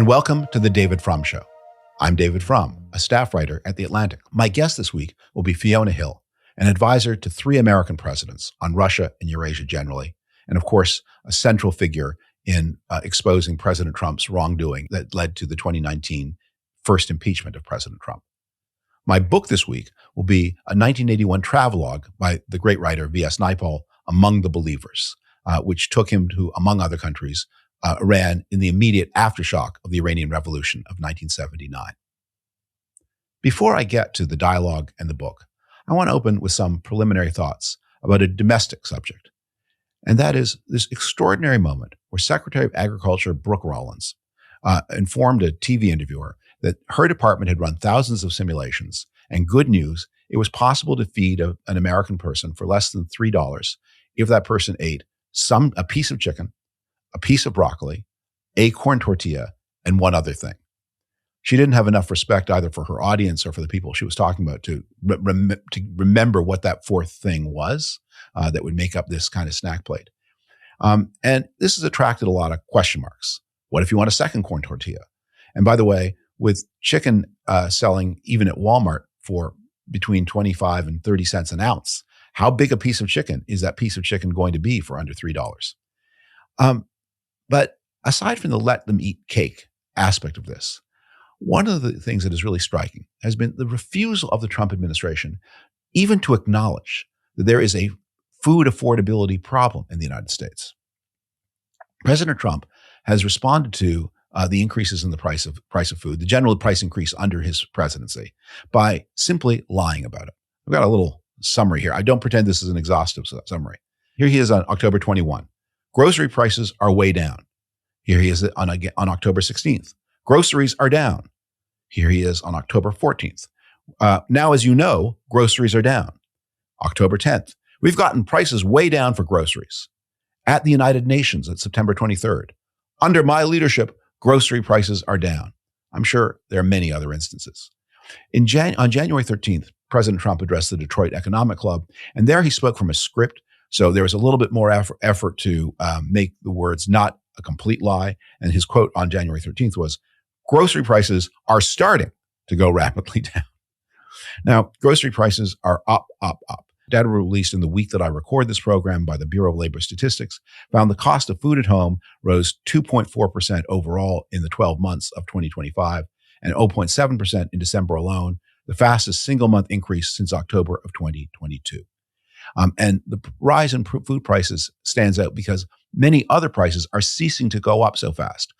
and welcome to the David Frum Show. I'm David Frum, a staff writer at The Atlantic. My guest this week will be Fiona Hill, an advisor to 3 American presidents on Russia and Eurasia generally, and of course, a central figure in exposing President Trump's wrongdoing that led to the 2019 first impeachment of President Trump. My book this week will be a 1981 travelogue by the great writer V.S. Naipaul, Among the Believers, which took him to, among other countries, Iran in the immediate aftershock of the Iranian Revolution of 1979. Before I get to the dialogue and the book, I want to open with some preliminary thoughts about a domestic subject, and that is this extraordinary moment where Secretary of Agriculture Brooke Rollins informed a TV interviewer that her department had run thousands of simulations, and good news, it was possible to feed an American person for less than $3 if that person ate a piece of chicken, a piece of broccoli, a corn tortilla, and one other thing. She didn't have enough respect either for her audience or for the people she was talking about to remember what that fourth thing was that would make up this kind of snack plate. And this has attracted a lot of question marks. What if you want a second corn tortilla? And by the way, with chicken selling even at Walmart for between 25 and 30 cents an ounce, how big a piece of chicken is that piece of chicken going to be for under $3? But aside from the let them eat cake aspect of this, one of the things that is really striking has been the refusal of the Trump administration even to acknowledge that there is a food affordability problem in the United States. President Trump has responded to the increases in the price of food, the general price increase under his presidency, by simply lying about it. I've got a little summary here. I don't pretend this is an exhaustive summary. Here he is on October 21. Grocery prices are way down. Here he is on October 16th. Groceries are down. Here he is on October 14th. Now, as you know, groceries are down. October 10th. We've gotten prices way down for groceries. At the United Nations at September 23rd. Under my leadership, grocery prices are down. I'm sure there are many other instances. On January 13th, President Trump addressed the Detroit Economic Club, and there he spoke from a script. So there was a little bit more effort to make the words not a complete lie. And his quote on January 13th was, grocery prices are starting to go rapidly down. Now, grocery prices are up, up, up. Data released in the week that I record this program by the Bureau of Labor Statistics found the cost of food at home rose 2.4% overall in the 12 months of 2025 and 0.7% in December alone, the fastest single-month increase since October of 2022. And the rise in food prices stands out because many other prices are ceasing to go up so fast.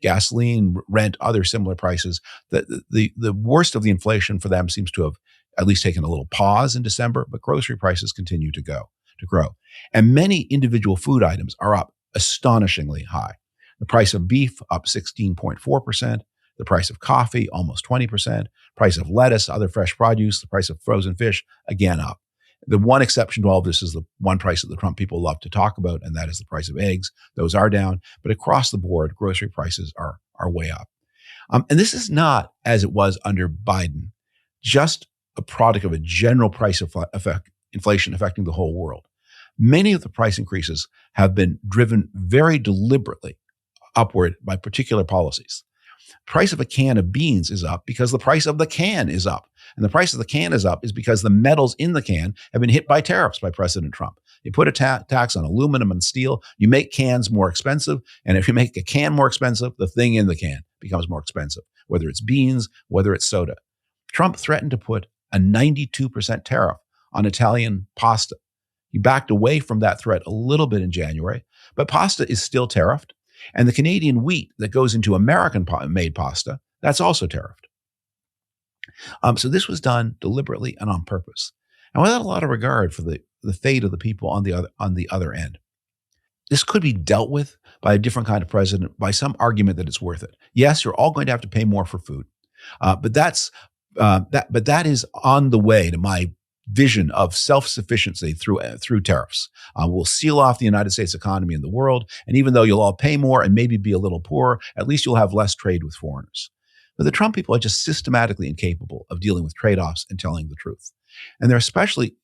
Gasoline, rent, other similar prices. The worst of the inflation for them seems to have at least taken a little pause in December, but grocery prices continue to grow. And many individual food items are up astonishingly high. The price of beef up 16.4%, the price of coffee almost 20%, price of lettuce, other fresh produce, the price of frozen fish, again up. The one exception to all of this is the one price that the Trump people love to talk about, and that is the price of eggs. Those are down, but across the board, grocery prices are way up. And this is not, as it was under Biden, just a product of a general price inflation affecting the whole world. Many of the price increases have been driven very deliberately upward by particular policies. Price of a can of beans is up because the price of the can is up. And the price of the can is up is because the metals in the can have been hit by tariffs by President Trump. You put a tax on aluminum and steel, you make cans more expensive. And if you make a can more expensive, the thing in the can becomes more expensive, whether it's beans, whether it's soda. Trump threatened to put a 92% tariff on Italian pasta. He backed away from that threat a little bit in January, but pasta is still tariffed. And the Canadian wheat that goes into American-made pasta, that's also tariffed. So this was done deliberately and on purpose, and without a lot of regard for the fate of the people on the other end. This could be dealt with by a different kind of president, by some argument that it's worth it. Yes, you're all going to have to pay more for food, but that is on the way to my vision of self-sufficiency through tariffs. We'll seal off the United States economy in the world, and even though you'll all pay more and maybe be a little poorer, at least you'll have less trade with foreigners. But the Trump people are just systematically incapable of dealing with trade-offs and telling the truth. And they're especially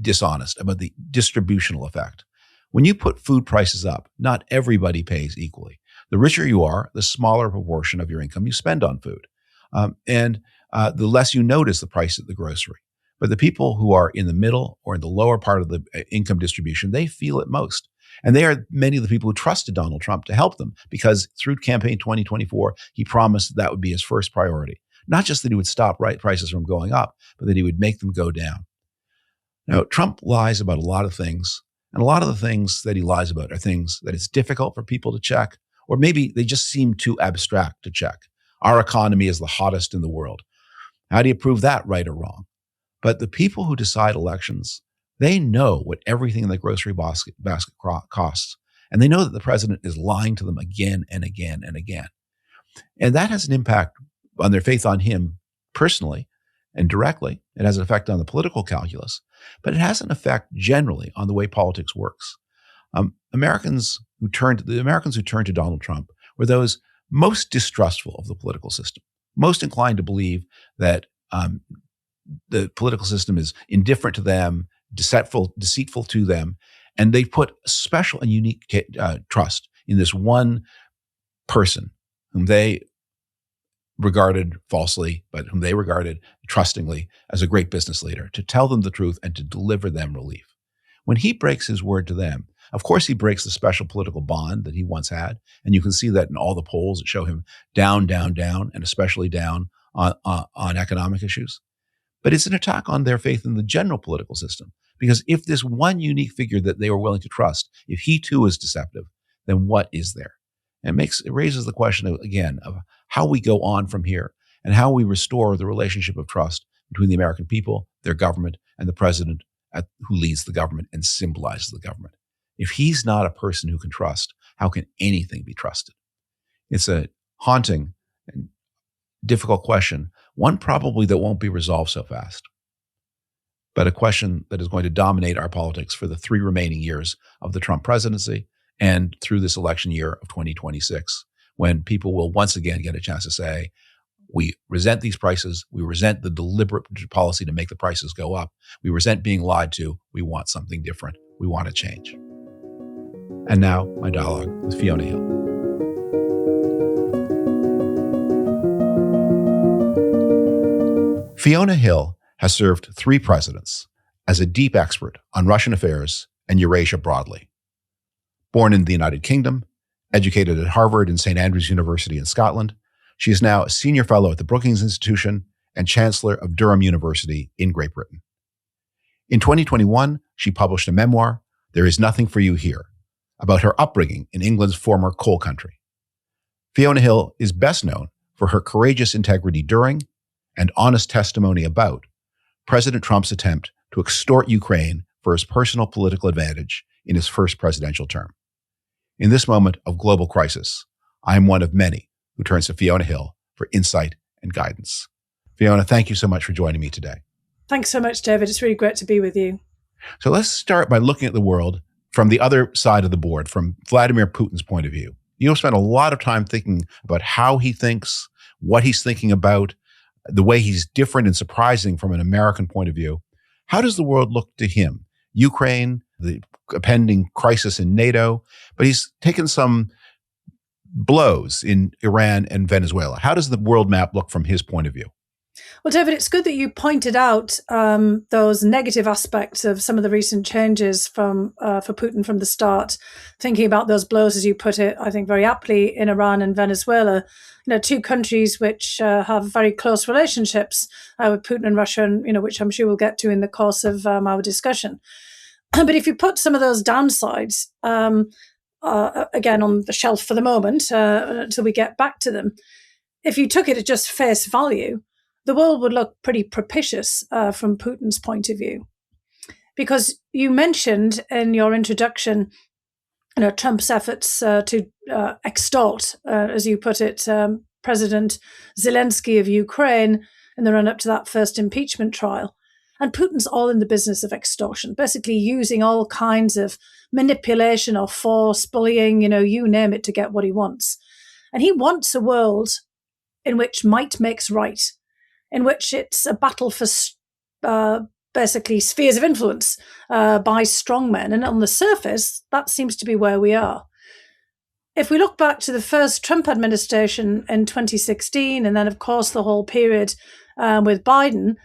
dishonest about the distributional effect. When you put food prices up, not everybody pays equally. The richer you are, the smaller proportion of your income you spend on food. And the less you notice the price at the grocery. But the people who are in the middle or in the lower part of the income distribution, they feel it most. And they are many of the people who trusted Donald Trump to help them because through campaign 2024, he promised that would be his first priority. Not just that he would stop prices from going up, but that he would make them go down. Now, Trump lies about a lot of things, and a lot of the things that he lies about are things that it's difficult for people to check, or maybe they just seem too abstract to check. Our economy is the hottest in the world. How do you prove that right or wrong? But the people who decide elections, they know what everything in the grocery basket costs, and they know that the president is lying to them again and again and again. And that has an impact on their faith on him personally and directly. It has an effect on the political calculus, but it has an effect generally on the way politics works. The Americans who turned to Donald Trump were those most distrustful of the political system, most inclined to believe that the political system is indifferent to them, deceitful to them, and they put special and unique trust in this one person whom they regarded falsely, but whom they regarded trustingly as a great business leader, to tell them the truth and to deliver them relief. When he breaks his word to them, of course he breaks the special political bond that he once had, and you can see that in all the polls that show him down, down, down, and especially down on economic issues. But it's an attack on their faith in the general political system, because if this one unique figure that they were willing to trust, if he too is deceptive, then what is there? And it raises the question again of how we go on from here and how we restore the relationship of trust between the American people, their government, and the president who leads the government and symbolizes the government. If he's not a person who can trust, how can anything be trusted? It's a haunting and difficult question, one probably that won't be resolved so fast, but a question that is going to dominate our politics for the 3 remaining years of the Trump presidency and through this election year of 2026, when people will once again get a chance to say, we resent these prices, we resent the deliberate policy to make the prices go up, we resent being lied to, we want something different, we want to change. And now, my dialogue with Fiona Hill. Fiona Hill has served 3 presidents as a deep expert on Russian affairs and Eurasia broadly. Born in the United Kingdom, educated at Harvard and St. Andrews University in Scotland, she is now a senior fellow at the Brookings Institution and chancellor of Durham University in Great Britain. In 2021, she published a memoir, There Is Nothing for You Here, about her upbringing in England's former coal country. Fiona Hill is best known for her courageous integrity during and honest testimony about President Trump's attempt to extort Ukraine for his personal political advantage in his first presidential term. In this moment of global crisis, I am one of many who turns to Fiona Hill for insight and guidance. Fiona, thank you so much for joining me today. Thanks so much, David. It's really great to be with you. So let's start by looking at the world from the other side of the board, from Vladimir Putin's point of view. You've spent a lot of time thinking about how he thinks, what he's thinking about, the way he's different and surprising from an American point of view. How does the world look to him? Ukraine, the impending crisis in NATO, but he's taken some blows in Iran and Venezuela. How does the world map look from his point of view? Well, David, it's good that you pointed out those negative aspects of some of the recent changes for Putin from the start. Thinking about those blows, as you put it, I think very aptly, in Iran and Venezuela, 2 countries which have very close relationships with Putin and Russia, and which I'm sure we'll get to in the course of our discussion. But if you put some of those downsides again on the shelf for the moment until we get back to them, if you took it at just face value, the world would look pretty propitious from Putin's point of view. Because you mentioned in your introduction, Trump's efforts to extort, as you put it, President Zelensky of Ukraine in the run-up to that first impeachment trial. And Putin's all in the business of extortion, basically using all kinds of manipulation or force, bullying, you name it, to get what he wants. And he wants a world in which might makes right, in which it's a battle for basically spheres of influence by strongmen. And on the surface, that seems to be where we are. if we look back to the first Trump administration in 2016, and then, of course, the whole period with Biden,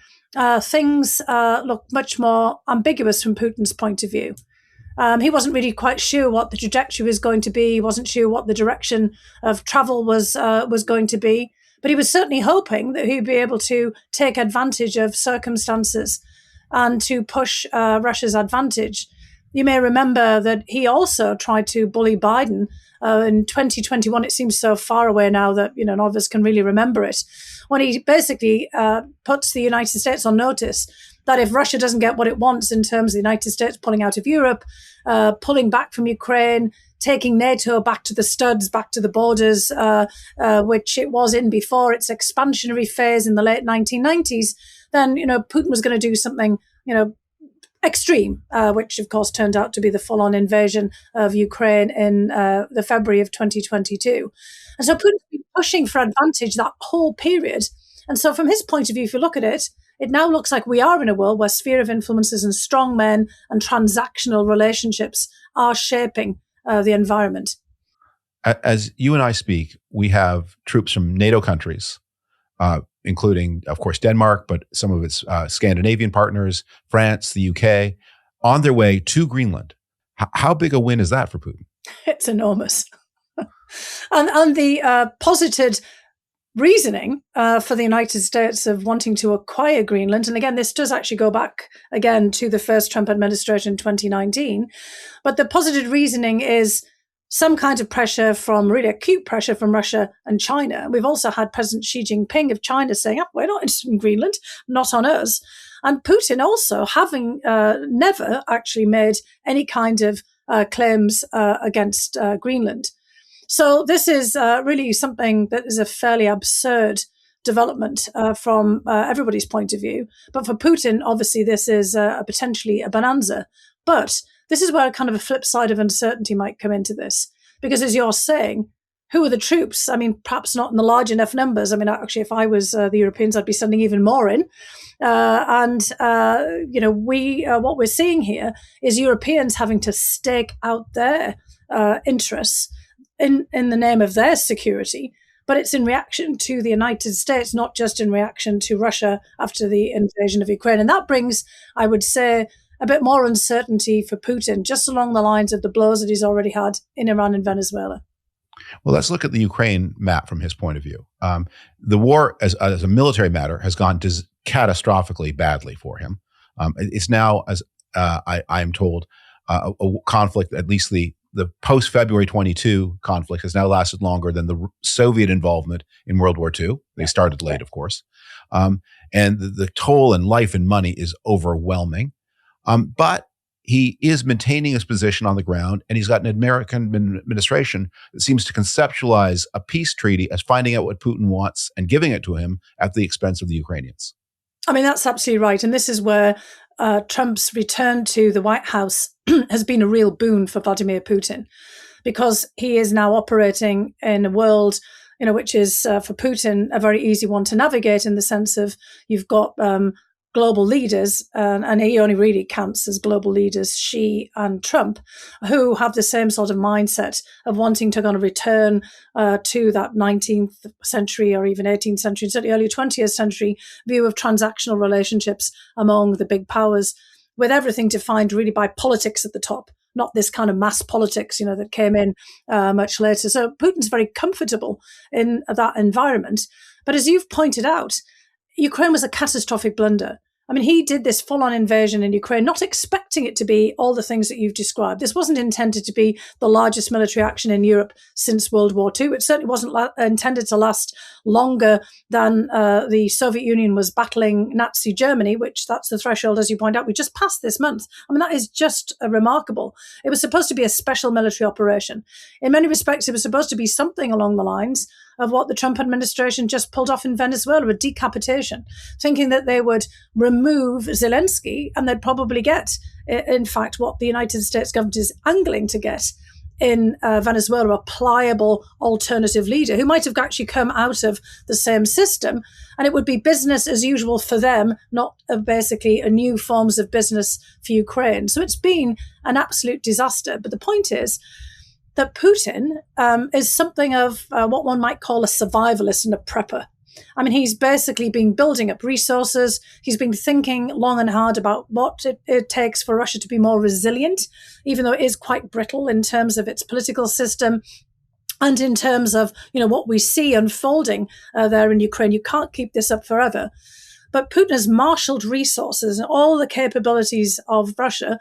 things look much more ambiguous from Putin's point of view. He wasn't really quite sure what the trajectory was going to be. He wasn't sure what the direction of travel was going to be. But he was certainly hoping that he'd be able to take advantage of circumstances and to push Russia's advantage. You may remember that he also tried to bully Biden in 2021. It seems so far away now that none of us can really remember it, when he basically puts the United States on notice that if Russia doesn't get what it wants in terms of the United States pulling out of Europe, pulling back from Ukraine, taking NATO back to the studs, back to the borders, which it was in before its expansionary phase in the late 1990s, then, Putin was going to do something, extreme, which of course turned out to be the full-on invasion of Ukraine in the February of 2022. And so Putin's been pushing for advantage that whole period. And so from his point of view, if you look at it, it now looks like we are in a world where sphere of influences and strongmen and transactional relationships are shaping the environment. As you and I speak, we have troops from NATO countries, including, of course, Denmark, but some of its Scandinavian partners, France, the UK, on their way to Greenland. How big a win is that for Putin? It's enormous. and the posited reasoning for the United States of wanting to acquire Greenland, and again, this does actually go back again to the first Trump administration in 2019, but the positive reasoning is some kind of pressure from, really acute pressure from Russia and China. We've also had President Xi Jinping of China saying, we're not interested in Greenland, not on us. And Putin also having never actually made any kind of claims against Greenland. So this is really something that is a fairly absurd development from everybody's point of view. But for Putin, obviously, this is potentially a bonanza. But this is where kind of a flip side of uncertainty might come into this. Because as you're saying, who are the troops? I mean, perhaps not in the large enough numbers. I mean, actually, if I was the Europeans, I'd be sending even more in. What we're seeing here is Europeans having to stake out their interests in the name of their security, but it's in reaction to the United States, not just in reaction to Russia after the invasion of Ukraine. And that brings, I would say, a bit more uncertainty for Putin, just along the lines of the blows that he's already had in Iran and Venezuela. Well, let's look at the Ukraine map from his point of view. The war, as a military matter, has gone catastrophically badly for him. It's now, as I am told, a conflict, at least the post-February 22 conflict has now lasted longer than the Soviet involvement in World War II. They started late, of course. And the toll in life and money is overwhelming. But he is maintaining his position on the ground, and he's got an American administration that seems to conceptualize a peace treaty as finding out what Putin wants and giving it to him at the expense of the Ukrainians. I mean, that's absolutely right. And this is where Trump's return to the White House has been a real boon for Vladimir Putin, because he is now operating in a world, which is for Putin a very easy one to navigate, in the sense of you've got global leaders, and he only really counts as global leaders, Xi and Trump, who have the same sort of mindset of wanting to kind of return to that 19th century or even 18th century, certainly early 20th century view of transactional relationships among the big powers, with everything defined really by politics at the top, not this kind of mass politics, that came in much later. So Putin's very comfortable in that environment. But as you've pointed out, Ukraine was a catastrophic blunder. I mean, he did this full-on invasion in Ukraine, not expecting it to be all the things that you've described. This wasn't intended to be the largest military action in Europe since World War II. It certainly wasn't intended to last longer than the Soviet Union was battling Nazi Germany, which that's the threshold, as you point out, we just passed this month. I mean, that is just remarkable. It was supposed to be a special military operation. In many respects, it was supposed to be something along the lines of what the Trump administration just pulled off in Venezuela, a decapitation, thinking that they would remove Zelensky and they'd probably get, in fact, what the United States government is angling to get in Venezuela, a pliable alternative leader who might have actually come out of the same system, and it would be business as usual for them, not basically a new forms of business for Ukraine. So it's been an absolute disaster. But the point is, that Putin is something of what one might call a survivalist and a prepper. I mean, he's basically been building up resources. He's been thinking long and hard about what it takes for Russia to be more resilient, even though it is quite brittle in terms of its political system. And in terms of, what we see unfolding there in Ukraine, you can't keep this up forever. But Putin has marshaled resources and all the capabilities of Russia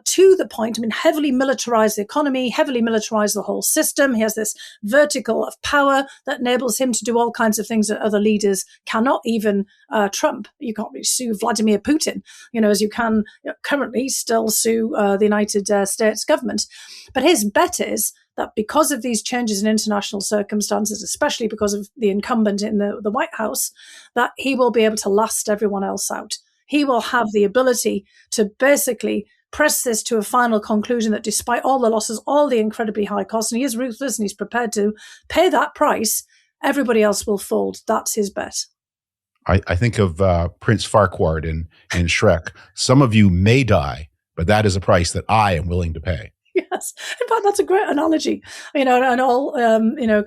to the point, heavily militarized the economy, heavily militarized the whole system. He has this vertical of power that enables him to do all kinds of things that other leaders cannot, even Trump. You can't really sue Vladimir Putin, as you can currently still sue the United States government. But his bet is that because of these changes in international circumstances, especially because of the incumbent in the White House, that he will be able to last everyone else out. He will have the ability to basically press this to a final conclusion that despite all the losses, all the incredibly high costs, and he is ruthless and he's prepared to pay that price, everybody else will fold. That's his bet. I think of Prince Farquaad in Shrek. Some of you may die, but that is a price that I am willing to pay. Yes, in fact, that's a great analogy. And all,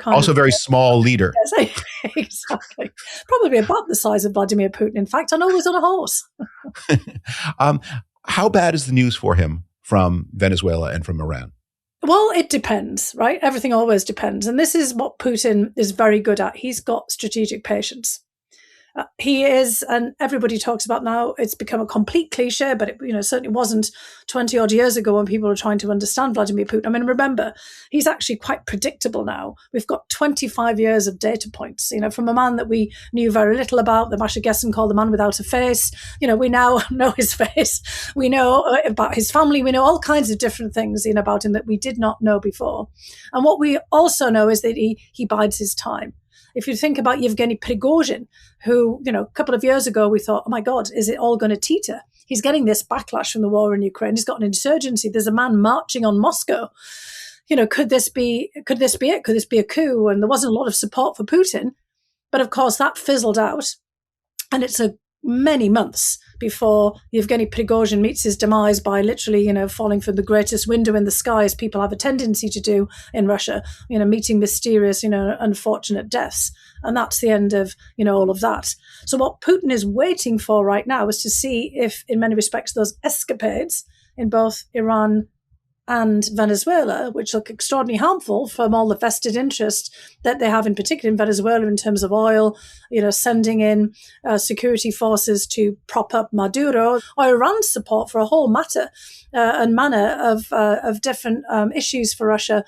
also a very small leader. Yes, exactly. Probably about the size of Vladimir Putin, in fact, and always on a horse. How bad is the news for him from Venezuela and from Iran? Well, it depends, right? Everything always depends. And this is what Putin is very good at. He's got strategic patience. He is, and everybody talks about now, it's become a complete cliche, but it certainly wasn't 20 odd years ago when people were trying to understand Vladimir Putin. Remember, he's actually quite predictable now. We've got 25 years of data points, from a man that we knew very little about, that Masha Gessen called the man without a face. We now know his face. We know about his family. We know all kinds of different things about him that we did not know before. And what we also know is that he bides his time. If you think about Yevgeny Prigozhin, who, a couple of years ago we thought, oh my God, is it all going to teeter? He's getting this backlash from the war in Ukraine. He's got an insurgency. There's a man marching on Moscow. Could this be it? Could this be a coup? And there wasn't a lot of support for Putin. But of course, that fizzled out. And it's many months before Yevgeny Prigozhin meets his demise by literally, falling from the greatest window in the sky, as people have a tendency to do in Russia, meeting mysterious, unfortunate deaths. And that's the end of, all of that. So what Putin is waiting for right now is to see if, in many respects, those escapades in both Iran and Venezuela, which look extraordinarily harmful from all the vested interest that they have, in particular in Venezuela, in terms of oil, sending in security forces to prop up Maduro, or Iran's support for a whole matter and manner of different issues for Russia,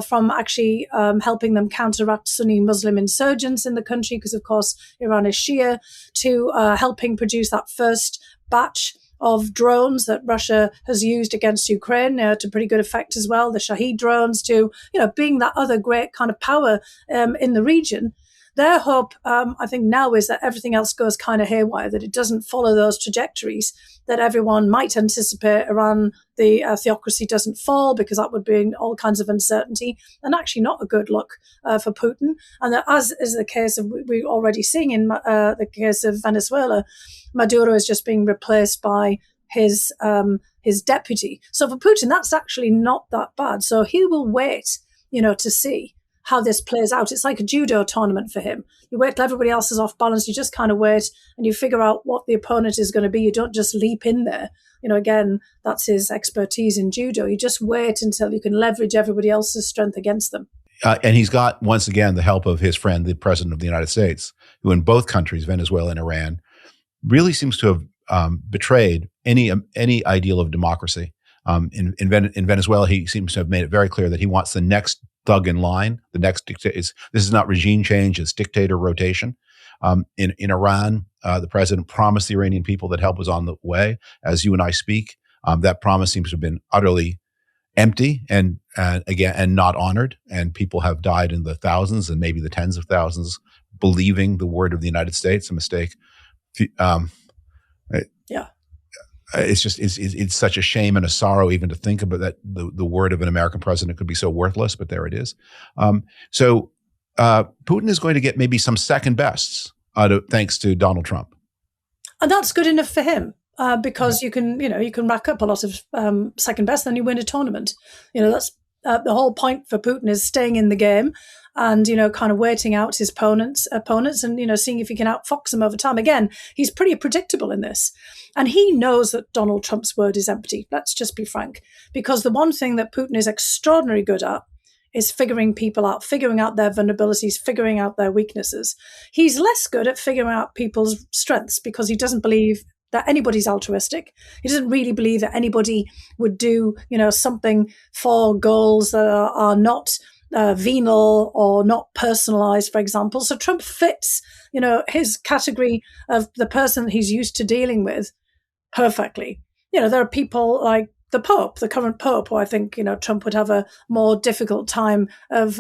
from actually helping them counteract Sunni Muslim insurgents in the country, because of course Iran is Shia, to helping produce that first batch of drones that Russia has used against Ukraine to pretty good effect as well, the Shahed drones, to, being that other great kind of power in the region. Their hope, I think now, is that everything else goes kind of haywire, that it doesn't follow those trajectories, that everyone might anticipate. Iran, the theocracy doesn't fall, because that would bring all kinds of uncertainty, and actually not a good look for Putin. And that, as is the case of, we're already seeing in the case of Venezuela, Maduro is just being replaced by his deputy. So for Putin, that's actually not that bad. So he will wait, to see how this plays out. It's like a judo tournament for him. You wait till everybody else is off balance. You just kind of wait and you figure out what the opponent is going to be. You don't just leap in there. Again, that's his expertise in judo. You just wait until you can leverage everybody else's strength against them. And he's got, once again, the help of his friend, the president of the United States, who in both countries, Venezuela and Iran, really seems to have betrayed any ideal of democracy. In Venezuela, he seems to have made it very clear that he wants the next thug in line. The next this is not regime change; it's dictator rotation. In Iran, the president promised the Iranian people that help was on the way. As you and I speak, that promise seems to have been utterly empty and not honored. And people have died in the thousands and maybe the tens of thousands believing the word of the United States. A mistake. It's just it's such a shame and a sorrow even to think about that the word of an American president could be so worthless, but there it is. So Putin is going to get maybe some second bests thanks to Donald Trump, and that's good enough for him because you can rack up a lot of second bests, then you win a tournament. That's The whole point for Putin is staying in the game and, kind of waiting out his opponents and, seeing if he can outfox them over time. Again, he's pretty predictable in this. And he knows that Donald Trump's word is empty. Let's just be frank. Because the one thing that Putin is extraordinarily good at is figuring people out, figuring out their vulnerabilities, figuring out their weaknesses. He's less good at figuring out people's strengths because he doesn't believe that anybody's altruistic. He doesn't really believe that anybody would do, something for goals that are not venal or not personalized, for example. So Trump fits, his category of the person that he's used to dealing with perfectly. There are people like the Pope, the current Pope, who I think, Trump would have a more difficult time of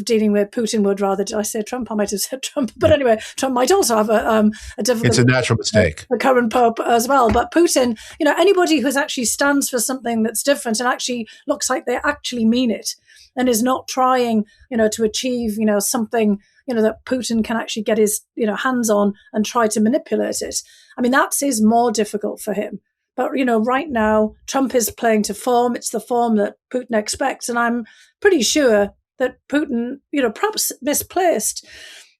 dealing with. Putin would rather, did I say Trump? I might have said Trump. But anyway, Trump might also have a difficult... It's a natural mistake. The current Pope as well. But Putin, anybody who actually stands for something that's different and actually looks like they actually mean it and is not trying, to achieve, something, that Putin can actually get his, hands on and try to manipulate it. I mean, that is more difficult for him. But, right now, Trump is playing to form. It's the form that Putin expects. And I'm pretty sure that Putin, perhaps misplaced,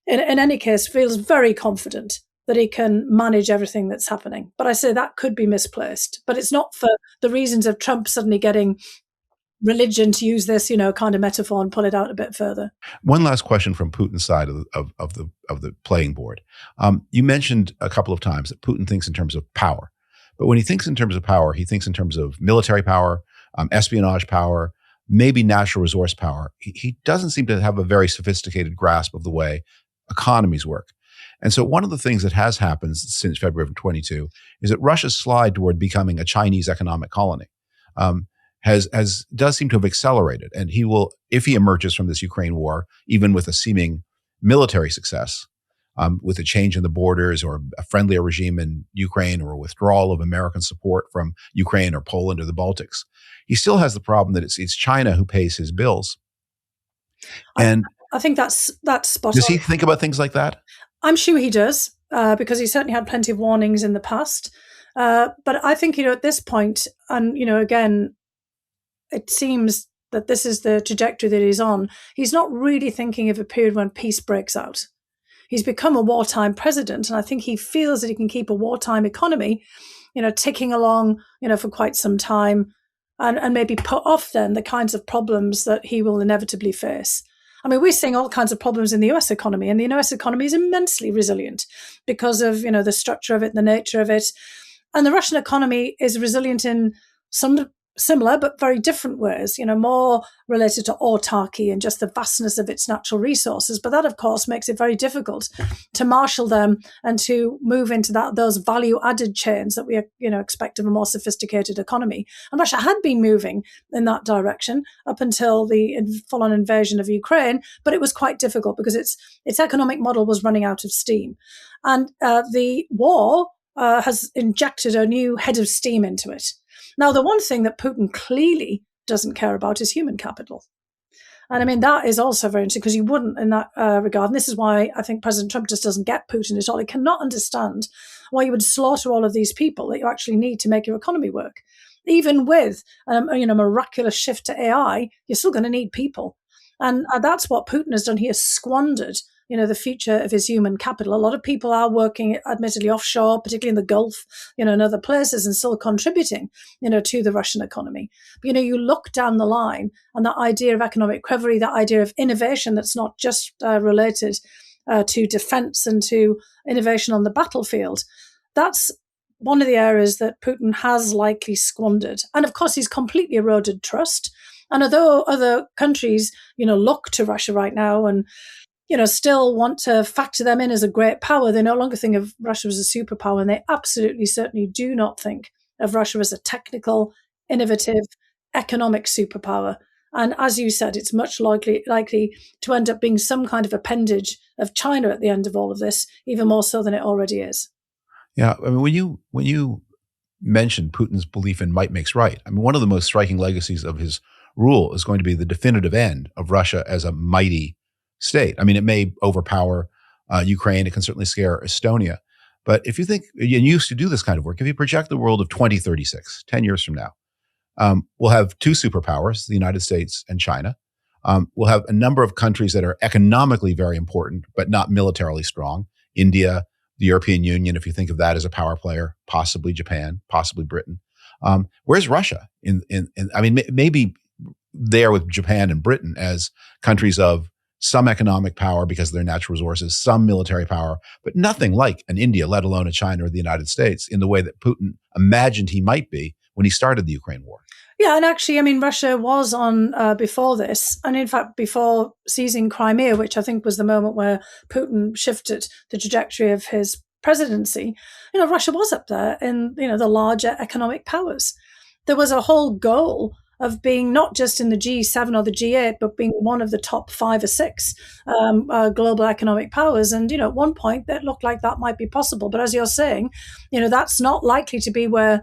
in any case, feels very confident that he can manage everything that's happening. But I say that could be misplaced. But it's not for the reasons of Trump suddenly getting religion, to use this, kind of metaphor, and pull it out a bit further. One last question from Putin's side of the playing board. You mentioned a couple of times that Putin thinks in terms of power. But when he thinks in terms of power, he thinks in terms of military power, espionage power, maybe natural resource power. He doesn't seem to have a very sophisticated grasp of the way economies work. And so one of the things that has happened since February of 22 is that Russia's slide toward becoming a Chinese economic colony does seem to have accelerated. And he will, if he emerges from this Ukraine war, even with a seeming military success, with a change in the borders or a friendlier regime in Ukraine or a withdrawal of American support from Ukraine or Poland or the Baltics, he still has the problem that it's China who pays his bills. And I think that's spot on. Does he think about things like that? I'm sure he does, because he certainly had plenty of warnings in the past. But I think, at this point, and, again, it seems that this is the trajectory that he's on. He's not really thinking of a period when peace breaks out. He's become a wartime president, and I think he feels that he can keep a wartime economy, ticking along, for quite some time, and maybe put off then the kinds of problems that he will inevitably face. I mean, we're seeing all kinds of problems in the US economy, and the US economy is immensely resilient because of, the structure of it, the nature of it. And the Russian economy is resilient in some similar but very different ways, more related to autarky and just the vastness of its natural resources. But that, of course, makes it very difficult to marshal them and to move into those value-added chains that we, expect of a more sophisticated economy. And Russia had been moving in that direction up until the full-on invasion of Ukraine, but it was quite difficult because its economic model was running out of steam. And the war has injected a new head of steam into it. Now, the one thing that Putin clearly doesn't care about is human capital. And I mean, that is also very interesting because you wouldn't in that regard. And this is why I think President Trump just doesn't get Putin at all. He cannot understand why you would slaughter all of these people that you actually need to make your economy work. Even with a miraculous shift to AI, you're still going to need people. And that's what Putin has done. He has squandered the future of his human capital. A lot of people are working, admittedly, offshore, particularly in the Gulf, and other places, and still contributing, to the Russian economy. But, you look down the line, and that idea of economic recovery, that idea of innovation that's not just related to defense and to innovation on the battlefield, that's one of the areas that Putin has likely squandered. And of course, he's completely eroded trust. And although other countries, look to Russia right now and still want to factor them in as a great power, they no longer think of Russia as a superpower, and they absolutely certainly do not think of Russia as a technical, innovative, economic superpower. And as you said, it's much likely to end up being some kind of appendage of China at the end of all of this, even more so than it already is. Yeah, I mean, when you mentioned Putin's belief in might makes right, I mean, one of the most striking legacies of his rule is going to be the definitive end of Russia as a mighty state. I mean, it may overpower Ukraine. It can certainly scare Estonia. But if you think, and you used to do this kind of work, if you project the world of 2036, 10 years from now, We'll have two superpowers, the United States and China. We'll have a number of countries that are economically very important, but not militarily strong. India, the European Union, if you think of that as a power player, possibly Japan, possibly Britain. Where's Russia? Maybe there with Japan and Britain as countries of some economic power because of their natural resources, some military power, but nothing like an India, let alone a China or the United States in the way that Putin imagined he might be when he started the Ukraine war. Yeah, and actually, Russia was on before this, and in fact, before seizing Crimea, which I think was the moment where Putin shifted the trajectory of his presidency. Russia was up there in the larger economic powers. There was a whole goal of being not just in the G7 or the G8, but being one of the top 5 or 6 global economic powers. And, at one point that looked like that might be possible. But as you're saying, that's not likely to be where,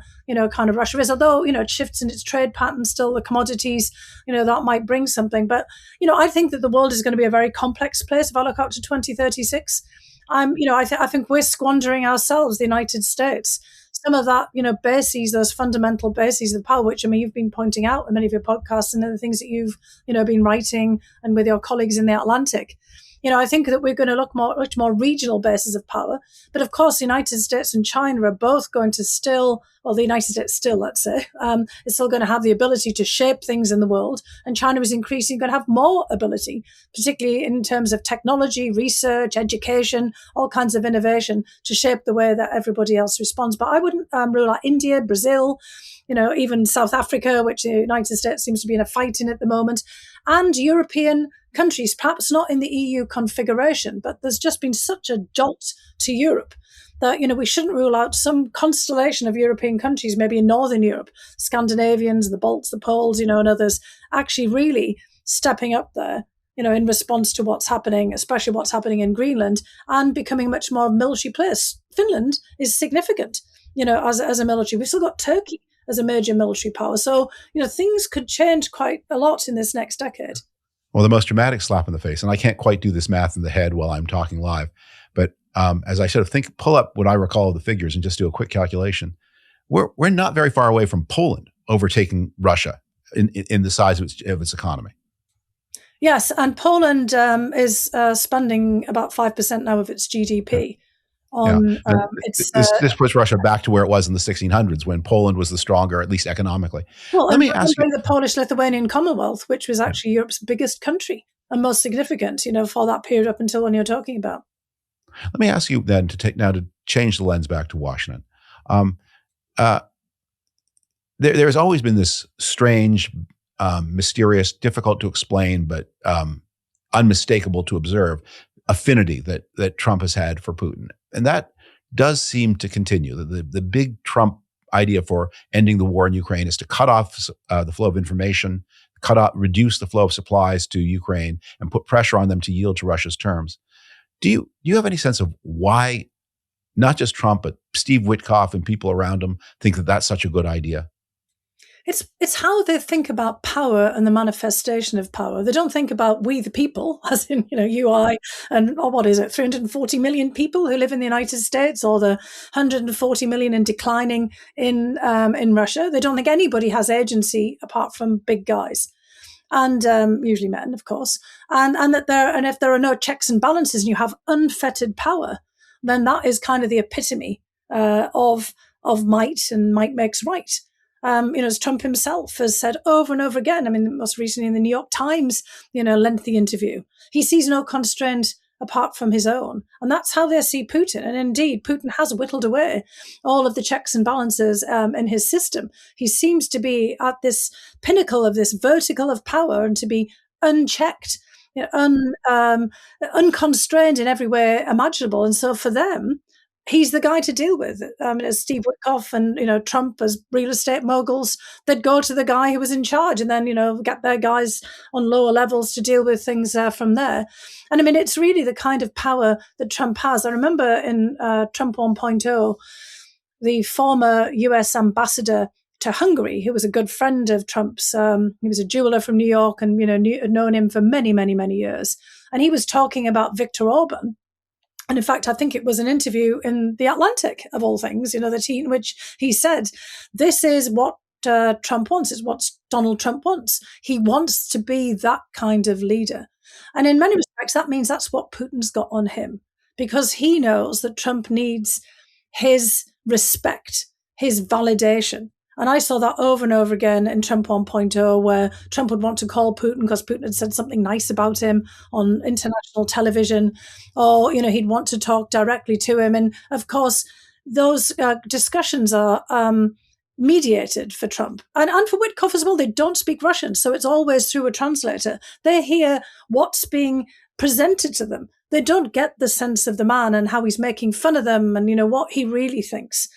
kind of Russia is. Although, it shifts in its trade patterns still, the commodities, that might bring something. But, I think that the world is going to be a very complex place if I look out to 2036. I think we're squandering ourselves, the United States. Some of that, bases, those fundamental bases of power, which you've been pointing out in many of your podcasts and the things that you've, been writing and with your colleagues in the Atlantic. I think that we're going to look much more regional bases of power. But of course, the United States and China are both going to the United States still, let's say, is still going to have the ability to shape things in the world. And China is increasingly going to have more ability, particularly in terms of technology, research, education, all kinds of innovation to shape the way that everybody else responds. But I wouldn't rule out India, Brazil, even South Africa, which the United States seems to be in a fight in at the moment, and European countries, perhaps not in the EU configuration, but there's just been such a jolt to Europe that, we shouldn't rule out some constellation of European countries, maybe in Northern Europe, Scandinavians, the Balts, the Poles, and others actually really stepping up there, in response to what's happening, especially what's happening in Greenland, and becoming much more military place. Finland is significant, as a military. We've still got Turkey as a major military power. So, things could change quite a lot in this next decade. Well, the most dramatic slap in the face, and I can't quite do this math in the head while I'm talking live, but as I sort of pull up what I recall of the figures and just do a quick calculation, we're not very far away from Poland overtaking Russia in the size of its economy. Yes, and Poland is spending about 5% now of its GDP. This puts Russia back to where it was in the 1600s when Poland was the stronger, at least economically. Well, let me ask you, the Polish-Lithuanian Commonwealth, which was actually Europe's biggest country and most significant, for that period up until when you're talking about. Let me ask you then to change the lens back to Washington. There's always been this strange, mysterious, difficult to explain, but unmistakable to observe affinity that Trump has had for Putin. And that does seem to continue. The big Trump idea for ending the war in Ukraine is to cut off the flow of information, reduce the flow of supplies to Ukraine, and put pressure on them to yield to Russia's terms. Do you have any sense of why not just Trump, but Steve Witkoff and people around him think that that's such a good idea? It's how they think about power and the manifestation of power. They don't think about we the people, as in, you, I, and 340 million people who live in the United States, or the 140 million and declining in Russia. They don't think anybody has agency apart from big guys. And usually men, of course, and if there are no checks and balances and you have unfettered power, then that is kind of the epitome of might, and might makes right. As Trump himself has said over and over again, most recently in the New York Times, lengthy interview, he sees no constraint apart from his own. And that's how they see Putin. And indeed, Putin has whittled away all of the checks and balances in his system. He seems to be at this pinnacle of this vertical of power and to be unchecked, unconstrained in every way imaginable. And so for them, he's the guy to deal with. As Steve Witkoff and, Trump as real estate moguls, they'd go to the guy who was in charge and then, get their guys on lower levels to deal with things from there. And it's really the kind of power that Trump has. I remember in Trump 1.0, the former US ambassador to Hungary, who was a good friend of Trump's, he was a jeweler from New York and, had known him for many, many, many years. And he was talking about Viktor Orban. And in fact, I think it was an interview in The Atlantic, of all things, in which he said, this is what Trump wants. It's what Donald Trump wants. He wants to be that kind of leader. And in many respects, that means that's what Putin's got on him, because he knows that Trump needs his respect, his validation. And I saw that over and over again in Trump 1.0, where Trump would want to call Putin because Putin had said something nice about him on international television, or, he'd want to talk directly to him. And of course, those discussions are mediated for Trump and for Witkoff as well. They don't speak Russian, so it's always through a translator. They hear what's being presented to them. They don't get the sense of the man and how he's making fun of them and, what he really thinks.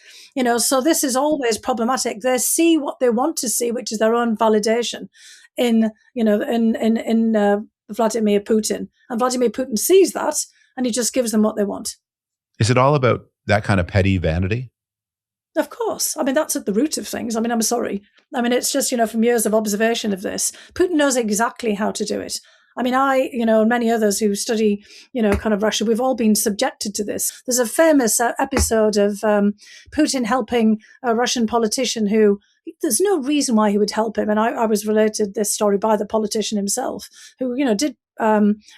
So this is always problematic. They see what they want to see, which is their own validation in Vladimir Putin. And Vladimir Putin sees that and he just gives them what they want. Is it all about that kind of petty vanity? Of course. I mean, that's at the root of things. I mean, I'm sorry. I mean, it's just, from years of observation of this, Putin knows exactly how to do it. I mean, and many others who study, kind of Russia, we've all been subjected to this. There's a famous episode of Putin helping a Russian politician who, there's no reason why he would help him. And I was related this story by the politician himself, who,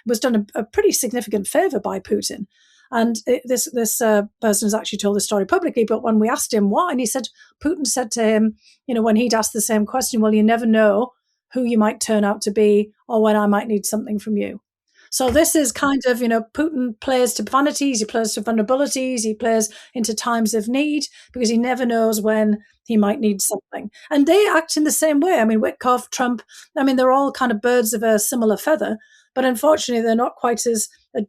was done a pretty significant favor by Putin. And this person has actually told the story publicly, but when we asked him why, and he said, Putin said to him, when he'd asked the same question, well, you never know who you might turn out to be or when I might need something from you. So this is kind of, Putin plays to vanities, he plays to vulnerabilities, he plays into times of need because he never knows when he might need something. And they act in the same way. I mean, Witkoff, Trump, they're all kind of birds of a similar feather, but unfortunately they're not quite as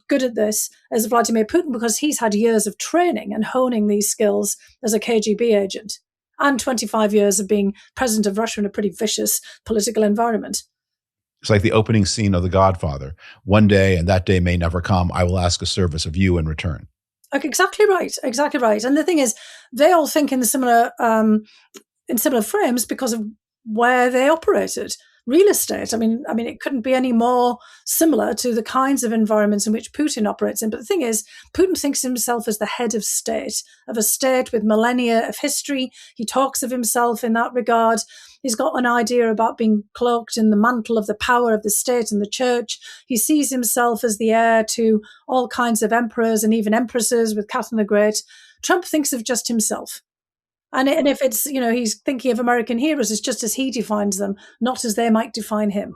good at this as Vladimir Putin because he's had years of training and honing these skills as a KGB agent and 25 years of being president of Russia in a pretty vicious political environment. It's like the opening scene of The Godfather. One day, and that day may never come, I will ask a service of you in return. Okay, exactly right. And the thing is, they all think in similar frames because of where they operated. Real estate. I mean, it couldn't be any more similar to the kinds of environments in which Putin operates in. But the thing is, Putin thinks of himself as the head of a state with millennia of history. He talks of himself in that regard. He's got an idea about being cloaked in the mantle of the power of the state and the church. He sees himself as the heir to all kinds of emperors and even empresses with Catherine the Great. Trump thinks of just himself. And if it's, he's thinking of American heroes, it's just as he defines them, not as they might define him.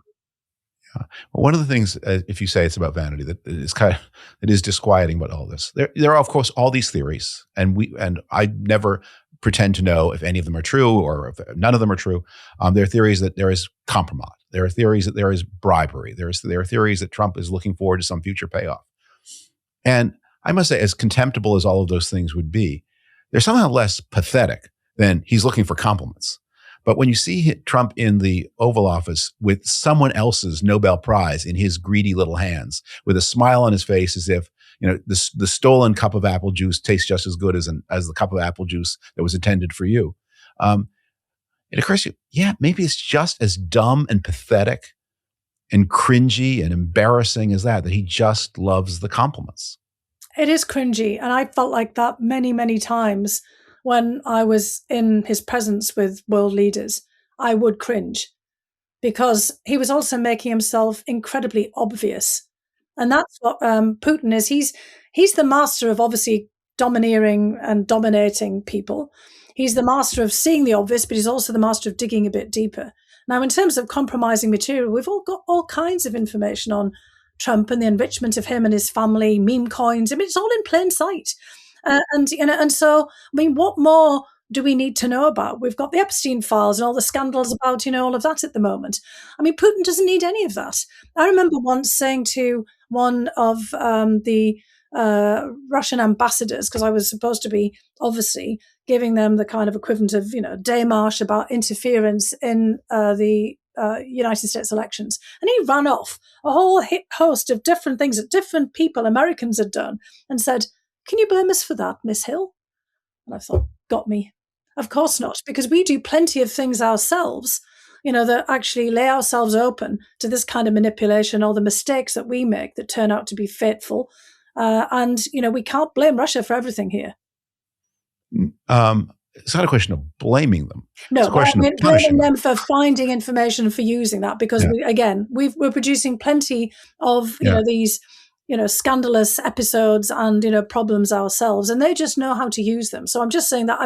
Yeah. Well, one of the things, if you say it's about vanity, that it is disquieting about all this. There are, of course, all these theories, and I never pretend to know if any of them are true or if none of them are true. There are theories that there is compromise. There are theories that there is bribery. There are theories that Trump is looking forward to some future payoff. And I must say, as contemptible as all of those things would be, they're somehow less pathetic than he's looking for compliments. But when you see Trump in the Oval Office with someone else's Nobel Prize in his greedy little hands, with a smile on his face as if, the stolen cup of apple juice tastes just as good as the cup of apple juice that was intended for you. It occurs to you, yeah, maybe it's just as dumb and pathetic and cringy and embarrassing as that he just loves the compliments. It is cringy. And I felt like that many, many times when I was in his presence with world leaders. I would cringe because he was also making himself incredibly obvious. And that's what Putin is. He's the master of obviously domineering and dominating people. He's the master of seeing the obvious, but he's also the master of digging a bit deeper. Now, in terms of compromising material, we've all got all kinds of information on Trump and the enrichment of him and his family, meme coins. I mean, it's all in plain sight. And so, what more do we need to know about? We've got the Epstein files and all the scandals about, all of that at the moment. Putin doesn't need any of that. I remember once saying to one of the Russian ambassadors, because I was supposed to be obviously giving them the kind of equivalent of, démarche about interference in the United States elections. And he ran off a whole host of different things that different people, Americans, had done and said, "Can you blame us for that, Miss Hill?" And I thought, got me. Of course not, because we do plenty of things ourselves, that actually lay ourselves open to this kind of manipulation or the mistakes that we make that turn out to be fateful. And we can't blame Russia for everything here. it's not a question of blaming them. No, It's a question of we're punishing blaming them. them for finding information and for using that because, we're producing plenty of, these, scandalous episodes and, problems ourselves, and they just know how to use them. So I'm just saying that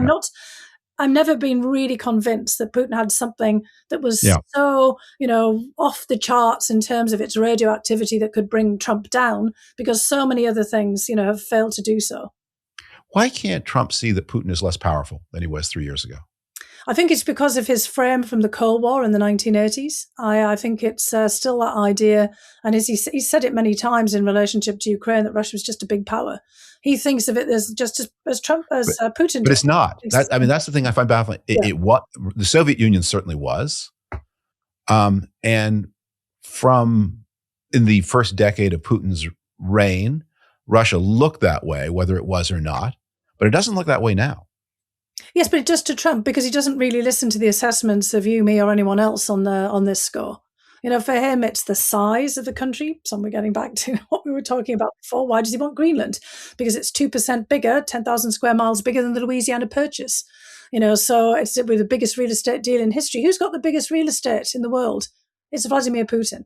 I've never been really convinced that Putin had something that was so, off the charts in terms of its radioactivity that could bring Trump down, because so many other things, have failed to do so. Why can't Trump see that Putin is less powerful than he was 3 years ago? I think it's because of his frame from the Cold War in the 1980s. I think it's still that idea, and he said it many times in relationship to Ukraine, that Russia was just a big power. He thinks of it as just as Putin. But it's not. That's the thing I find baffling. What the Soviet Union certainly was, and from in the first decade of Putin's reign, Russia looked that way, whether it was or not. But it doesn't look that way now. Yes, but it does to Trump because he doesn't really listen to the assessments of you, me, or anyone else on this score. For him, it's the size of the country. So we're getting back to what we were talking about before. Why does he want Greenland? Because it's 2% bigger, 10,000 square miles bigger than the Louisiana Purchase. So it's with the biggest real estate deal in history. Who's got the biggest real estate in the world? It's Vladimir Putin.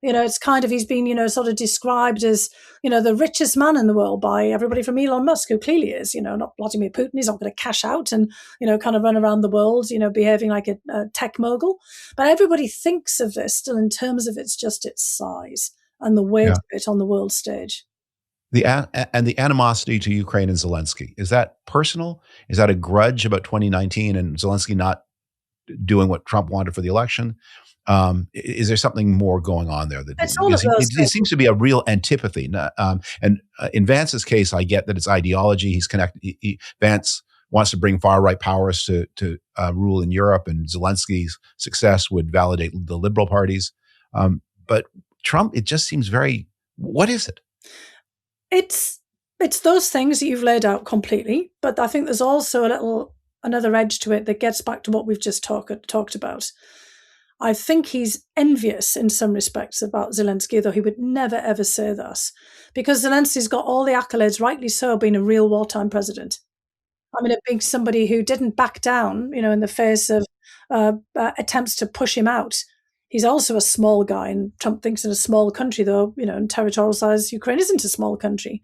It's kind of, he's been, sort of described as, the richest man in the world by everybody from Elon Musk, who clearly is, not Vladimir Putin. He's not going to cash out and, kind of run around the world, behaving like a tech mogul. But everybody thinks of this still in terms of its size and the weight of it on the world stage. And the animosity to Ukraine and Zelensky, is that personal? Is that a grudge about 2019 and Zelensky not doing what Trump wanted for the election? Is there something more going on there? It seems to be a real antipathy. And in Vance's case, I get that it's ideology. He's connected. Vance wants to bring far-right powers to rule in Europe, and Zelensky's success would validate the liberal parties. But Trump, it just seems very. What is it? It's those things that you've laid out completely, but I think there's also another edge to it that gets back to what we've just talked about. I think he's envious in some respects about Zelensky, though he would never, ever say that, because Zelensky's got all the accolades, rightly so, being a real wartime president. Being somebody who didn't back down, in the face of attempts to push him out. He's also a small guy, and Trump thinks in a small country, though, in territorial size, Ukraine isn't a small country.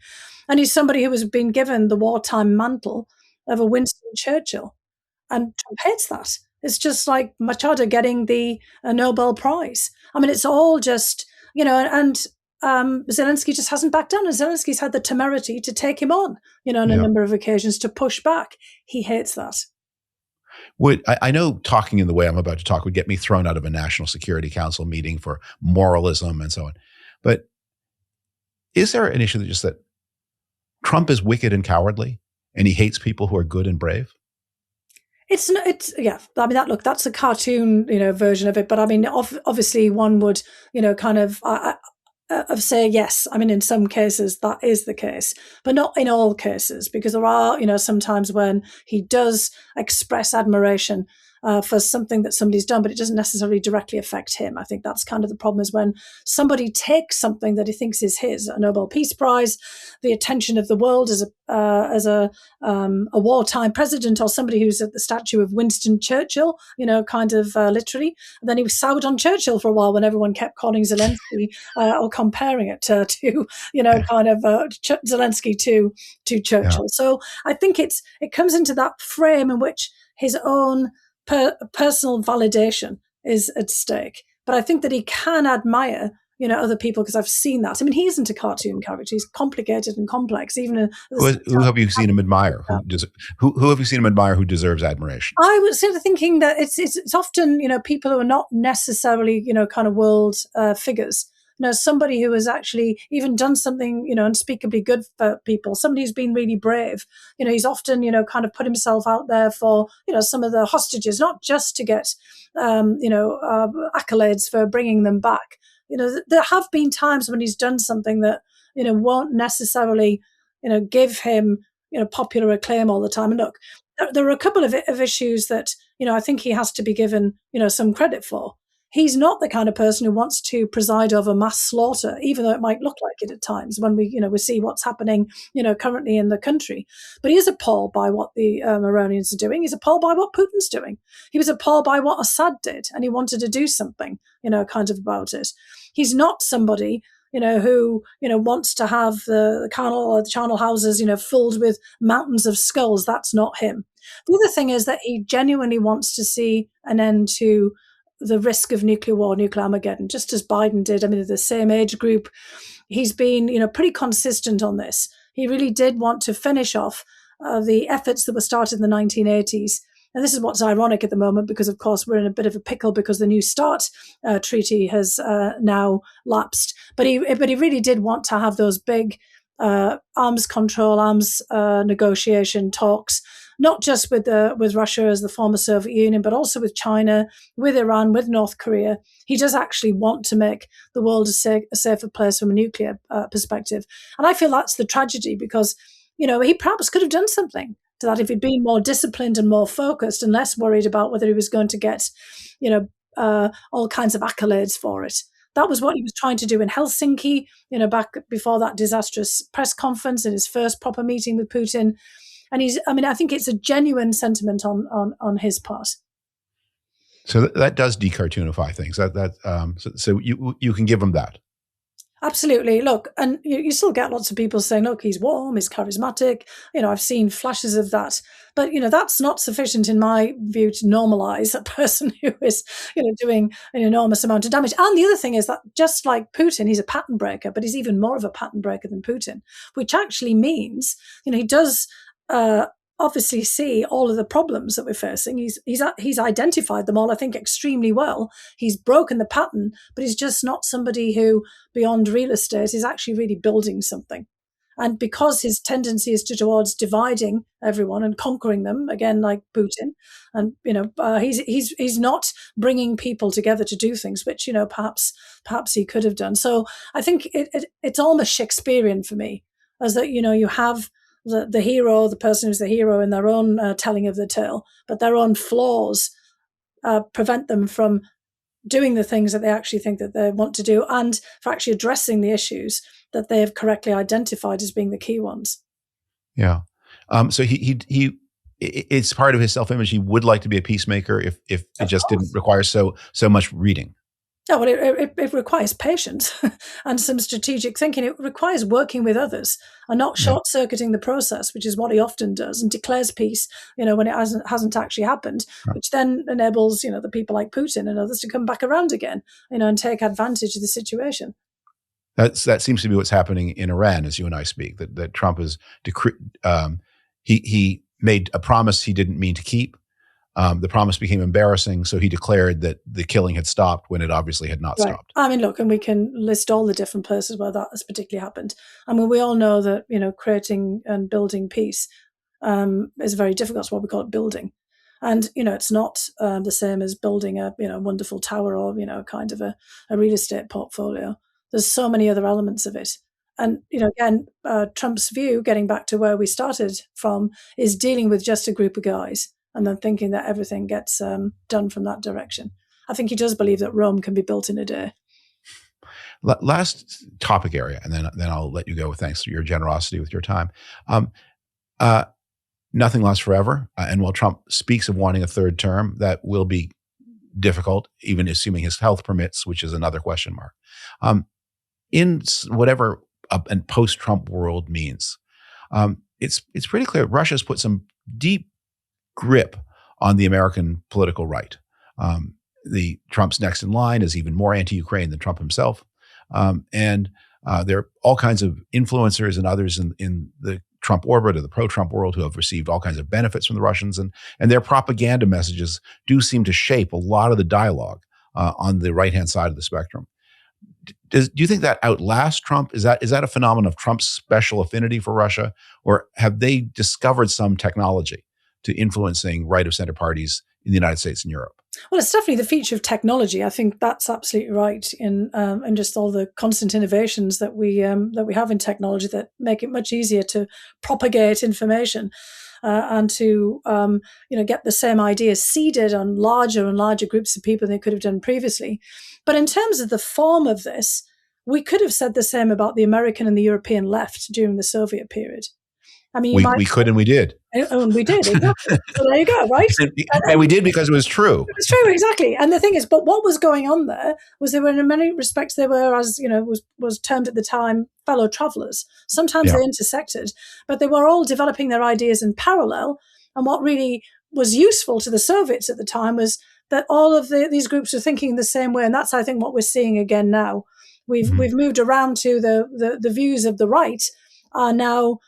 And he's somebody who has been given the wartime mantle of a Winston Churchill. And Trump hates that. It's just like Machado getting the Nobel Prize. It's all just, and Zelensky just hasn't backed down. And Zelensky's had the temerity to take him on, on a number of occasions to push back. He hates that. I know talking in the way I'm about to talk would get me thrown out of a National Security Council meeting for moralism and so on. But is there an issue that Trump is wicked and cowardly and he hates people who are good and brave? That's a cartoon, version of it. But obviously one would, kind of say yes. In some cases that is the case, but not in all cases, because there are, sometimes when he does express admiration for something that somebody's done, but it doesn't necessarily directly affect him. I think that's kind of the problem, is when somebody takes something that he thinks is his, a Nobel Peace Prize, the attention of the world as a wartime president, or somebody who's at the statue of Winston Churchill, literally. And then he was soured on Churchill for a while when everyone kept calling Zelensky or comparing it to Zelensky to Churchill. Yeah. So I think it comes into that frame in which his own personal validation is at stake. But I think that he can admire, other people, because I've seen that. He isn't a cartoon character. He's complicated and complex. Even who have you seen him admire? Who have you seen him admire who deserves admiration? I was sort of thinking that it's often, people who are not necessarily, kind of world figures. Somebody who has actually even done something, unspeakably good for people, somebody who's been really brave. He's often, kind of put himself out there for, some of the hostages, not just to get, accolades for bringing them back. There have been times when he's done something that, won't necessarily, give him, popular acclaim all the time. And look, there are a couple of issues that, I think he has to be given, some credit for. he's not the kind of person who wants to preside over mass slaughter, even though it might look like it at times when we see what's happening, currently in the country. But he is appalled by what the Iranians are doing. He's appalled by what Putin's doing. He was appalled by what Assad did, and he wanted to do something, kind of about it. He's not somebody who, wants to have the charnel houses, filled with mountains of skulls. That's not him. The other thing is that he genuinely wants to see an end to the risk of nuclear war, nuclear Armageddon, just as Biden did. I mean, they're the same age group. He's been, pretty consistent on this. He really did want to finish off the efforts that were started in the 1980s. And this is what's ironic at the moment, because, of course, we're in a bit of a pickle because the New START treaty has now lapsed. But he really did want to have those big arms control, arms negotiation talks, not just with Russia as the former Soviet Union, but also with China, with Iran, with North Korea. He does actually want to make the world a safer place from a nuclear perspective. And I feel that's the tragedy, because, he perhaps could have done something to that if he'd been more disciplined and more focused and less worried about whether he was going to get, all kinds of accolades for it. That was what he was trying to do in Helsinki, back before that disastrous press conference and his first proper meeting with Putin. And I think it's a genuine sentiment on his part. So that does decartoonify things. So you can give him that. Absolutely. Look, and you still get lots of people saying, look, he's warm, he's charismatic. I've seen flashes of that. But, that's not sufficient in my view to normalize a person who is, doing an enormous amount of damage. And the other thing is that just like Putin, he's a pattern breaker, but he's even more of a pattern breaker than Putin, which actually means, he does obviously see all of the problems that we're facing. He's identified them all, I think, extremely well. He's broken the pattern, but he's just not somebody who, beyond real estate, is actually really building something. And because his tendency is towards dividing everyone and conquering them, again, like Putin, and he's not bringing people together to do things, which perhaps he could have done. So I think it's almost Shakespearean for me, as that you have the hero, the person who's the hero in their own telling of the tale, but their own flaws prevent them from doing the things that they actually think that they want to do, and for actually addressing the issues that they have correctly identified as being the key ones. Yeah. So he it's part of his self-image. He would like to be a peacemaker if it just didn't require so much reading. No, well, it requires patience and some strategic thinking. It requires working with others and not short-circuiting the process, which is what he often does, and declares peace, when it hasn't actually happened, which then enables, the people like Putin and others to come back around again, and take advantage of the situation. That seems to be what's happening in Iran as you and I speak. That Trump is he made a promise he didn't mean to keep. The promise became embarrassing, so he declared that the killing had stopped when it obviously had not stopped. I mean, look, and we can list all the different places where that has particularly happened. I mean, we all know that, creating and building peace is very difficult. That's why we call it building. And, it's not the same as building a, wonderful tower or, kind of a real estate portfolio. There's so many other elements of it. And, again, Trump's view, getting back to where we started from, is dealing with just a group of guys and then thinking that everything gets done from that direction. I think he does believe that Rome can be built in a day. Last topic area, and then I'll let you go. Thanks for your generosity with your time. Nothing lasts forever. And while Trump speaks of wanting a third term, that will be difficult, even assuming his health permits, which is another question mark. In whatever a post-Trump world means, it's pretty clear Russia's put some deep grip on the American political right. The Trump's next in line is even more anti-Ukraine than Trump himself. And there are all kinds of influencers and others in the Trump orbit or the pro-Trump world who have received all kinds of benefits from the Russians. And their propaganda messages do seem to shape a lot of the dialogue on the right-hand side of the spectrum. Do you think that outlasts Trump? Is that a phenomenon of Trump's special affinity for Russia? Or have they discovered some technology to influencing right-of-center parties in the United States and Europe? Well, it's definitely the feature of technology. I think that's absolutely right in just all the constant innovations that we have in technology that make it much easier to propagate information. and to get the same ideas seeded on larger and larger groups of people than they could have done previously. But in terms of the form of this, we could have said the same about the American and the European left during the Soviet period. I mean, we could and we did. And we did, exactly. So there you go, right? And we did because it was true. It was true, exactly. And the thing is, but what was going on there was they were, in many respects, they were, as was termed at the time, fellow travelers. Sometimes they intersected, but they were all developing their ideas in parallel. And what really was useful to the Soviets at the time was that all of these groups were thinking the same way. And that's, I think, what we're seeing again now. We've moved around to the views of the right are now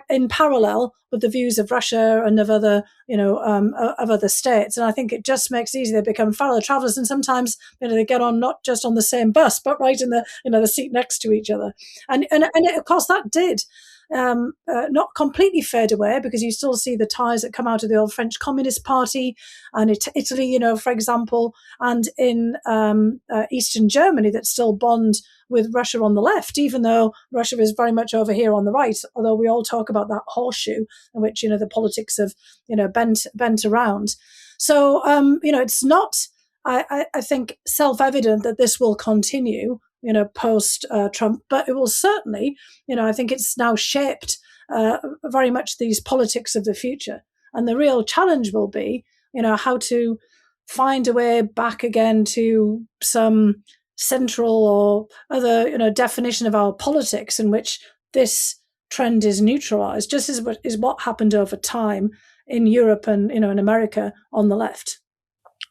in parallel with the views of Russia and of other, of other states. And I think it just makes it easy. They become fellow travelers, and sometimes they get on not just on the same bus, but right in the the seat next to each other. And of course that did not completely fade away, because you still see the ties that come out of the old French Communist Party and Italy, for example, and in Eastern Germany that still bond with Russia on the left, even though Russia is very much over here on the right, although we all talk about that horseshoe in which, the politics have, bent around. So, it's not, I think, self-evident that this will continue, post Trump, but it will certainly, I think it's now shaped very much these politics of the future. And the real challenge will be, how to find a way back again to some central or other, definition of our politics in which this trend is neutralized, just as is what happened over time in Europe and, in America on the left.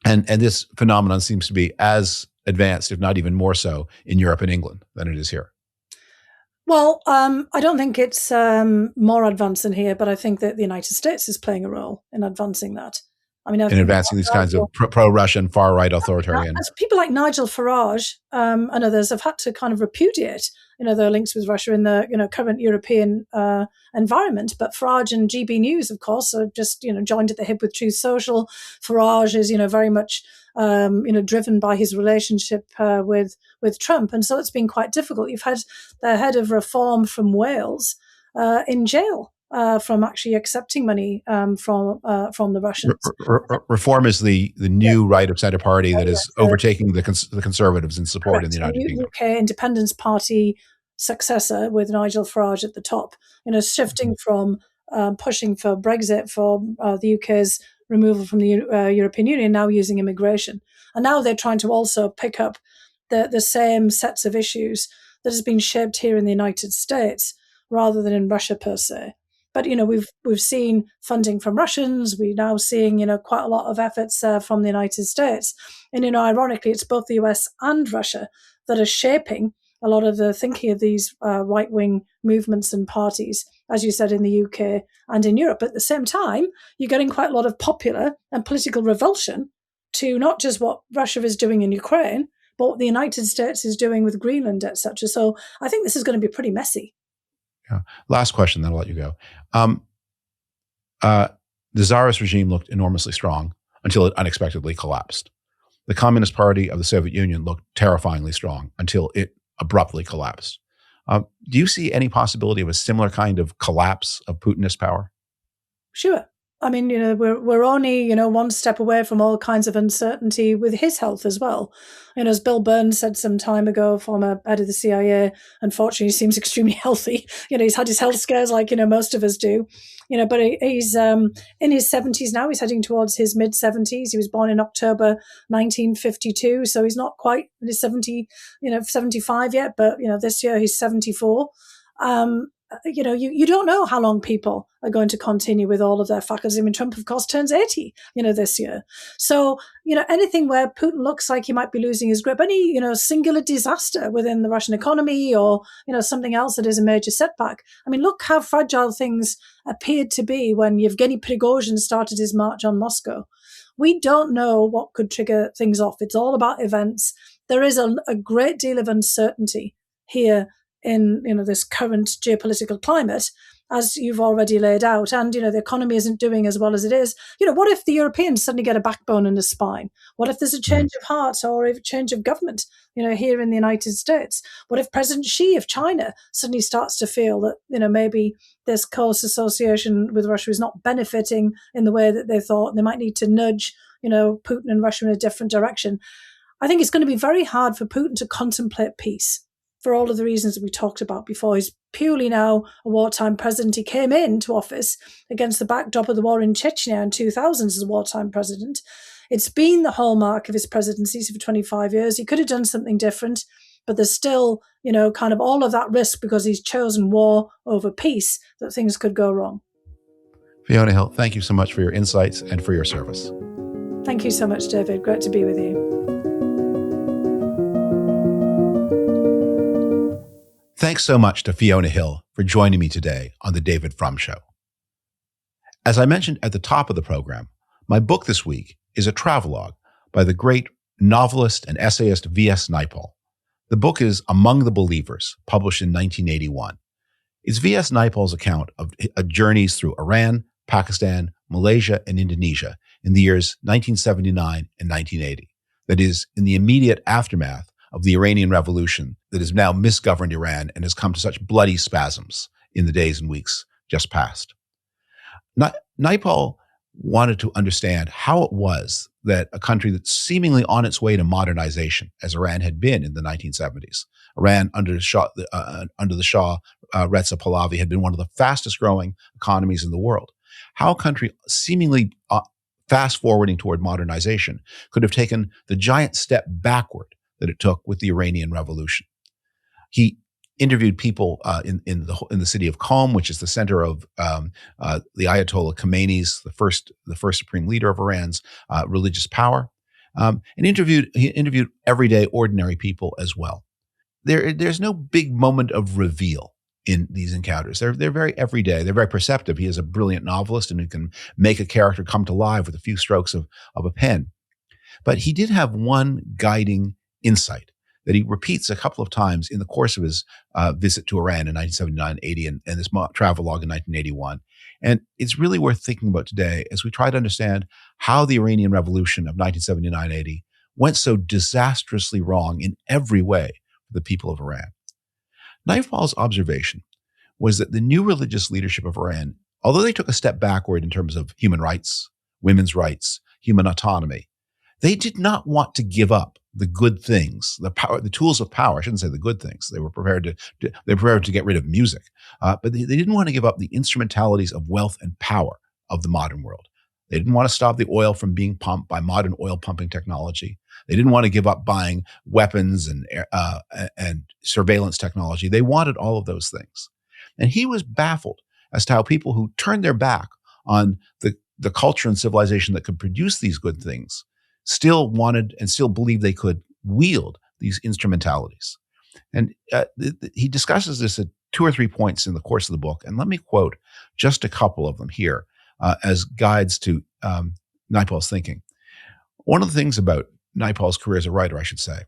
And this phenomenon seems to be as advanced, if not even more so, in Europe and England than it is here. Well, I don't think it's more advanced than here, but I think that the United States is playing a role in advancing that. I mean, in advancing these kinds of pro-Russian, far-right authoritarian. People like Nigel Farage and others have had to kind of repudiate, their links with Russia in the, current European environment. But Farage and GB News, of course, are just, joined at the hip with Truth Social. Farage is, very much, driven by his relationship with Trump. And so it's been quite difficult. You've had the head of reform from Wales in jail. From actually accepting money from the Russians. Reform is the new right of centre party that is overtaking the Conservatives in support. Correct. In the United Kingdom. UK Independence Party successor with Nigel Farage at the top, shifting from pushing for Brexit, for the UK's removal from the European Union, now using immigration. And now they're trying to also pick up the same sets of issues that has been shaped here in the United States rather than in Russia per se. But, we've seen funding from Russians. We're now seeing, quite a lot of efforts from the United States. And, ironically, it's both the US and Russia that are shaping a lot of the thinking of these right-wing movements and parties, as you said, in the UK and in Europe. At the same time, you're getting quite a lot of popular and political revulsion to not just what Russia is doing in Ukraine, but what the United States is doing with Greenland, etc. So I think this is going to be pretty messy. Yeah. Last question, then I'll let you go. The Tsarist regime looked enormously strong until it unexpectedly collapsed. The Communist Party of the Soviet Union looked terrifyingly strong until it abruptly collapsed. Do you see any possibility of a similar kind of collapse of Putinist power? Sure. I mean, we're only, one step away from all kinds of uncertainty with his health as well. As Bill Burns said some time ago, former head of the CIA, unfortunately, he seems extremely healthy. He's had his health scares like, most of us do. But he's in his 70s now. He's heading towards his mid-70s. He was born in October 1952, so he's not quite in his 75 yet, but, this year he's 74. You don't know how long people are going to continue with all of their faculties. I mean, Trump, of course, turns 80, this year. So, anything where Putin looks like he might be losing his grip, any, singular disaster within the Russian economy or, something else that is a major setback. I mean, look how fragile things appeared to be when Yevgeny Prigozhin started his march on Moscow. We don't know what could trigger things off. It's all about events. There is a great deal of uncertainty here in this current geopolitical climate, as you've already laid out. And the economy isn't doing as well as it is. What if the Europeans suddenly get a backbone and a spine? What if there's a change of heart or a change of government, here in the United States? What if President Xi of China suddenly starts to feel that, maybe this close association with Russia is not benefiting in the way that they thought? They might need to nudge, Putin and Russia in a different direction. I think it's going to be very hard for Putin to contemplate peace for all of the reasons that we talked about before. He's purely now a wartime president. He came into office against the backdrop of the war in Chechnya in 2000 as a wartime president. It's been the hallmark of his presidency for 25 years. He could have done something different, but there's still, kind of all of that risk because he's chosen war over peace, that things could go wrong. Fiona Hill, thank you so much for your insights and for your service. Thank you so much, David. Great to be with you. Thanks so much to Fiona Hill for joining me today on the David Frum Show. As I mentioned at the top of the program, my book this week is a travelogue by the great novelist and essayist V.S. Naipaul. The book is Among the Believers, published in 1981. It's V.S. Naipaul's account of journeys through Iran, Pakistan, Malaysia, and Indonesia in the years 1979 and 1980. That is, in the immediate aftermath of the Iranian Revolution that has now misgoverned Iran and has come to such bloody spasms in the days and weeks just past. Naipaul wanted to understand how it was that a country that's seemingly on its way to modernization, as Iran had been in the 1970s, Iran under the Shah, Reza Pahlavi, had been one of the fastest growing economies in the world. How a country seemingly fast forwarding toward modernization could have taken the giant step backward that it took with the Iranian Revolution. He interviewed people in the city of Qom, which is the center of the Ayatollah Khomeini's, the first supreme leader of Iran's religious power, and he interviewed everyday, ordinary people as well. There's no big moment of reveal in these encounters. They're very everyday. They're very perceptive. He is a brilliant novelist, and he can make a character come to life with a few strokes of a pen. But he did have one guiding insight that he repeats a couple of times in the course of his visit to Iran in 1979-80 and this travelogue in 1981. And it's really worth thinking about today as we try to understand how the Iranian Revolution of 1979-80 went so disastrously wrong in every way for the people of Iran. Naipaul's observation was that the new religious leadership of Iran, although they took a step backward in terms of human rights, women's rights, human autonomy, they did not want to give up the good things, the power, the tools of power. I shouldn't say the good things. They were prepared to get rid of music, but they didn't want to give up the instrumentalities of wealth and power of the modern world. They didn't want to stop the oil from being pumped by modern oil pumping technology. They didn't want to give up buying weapons and surveillance technology. They wanted all of those things, and he was baffled as to how people who turned their back on the culture and civilization that could produce these good things still wanted and still believed they could wield these instrumentalities. And he discusses this at 2 or 3 points in the course of the book. And let me quote just a couple of them here as guides to Naipaul's thinking. One of the things about Naipaul's career as a writer, I should say,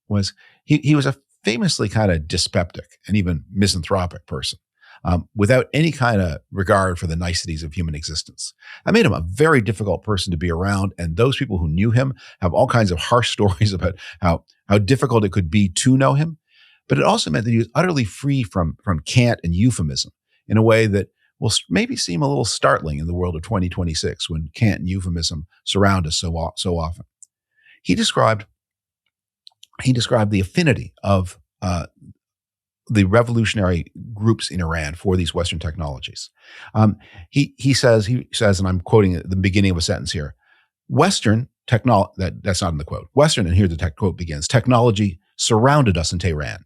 was he was a famously kind of dyspeptic and even misanthropic person. Without any kind of regard for the niceties of human existence. That made him a very difficult person to be around, and those people who knew him have all kinds of harsh stories about how difficult it could be to know him. But it also meant that he was utterly free from cant and euphemism in a way that will maybe seem a little startling in the world of 2026 when cant and euphemism surround us so often. He described the affinity of the revolutionary groups in Iran for these Western technologies. He says, and I'm quoting at the beginning of a sentence here, Western technology, that's not in the quote, Western, and here the quote begins, technology surrounded us in Tehran,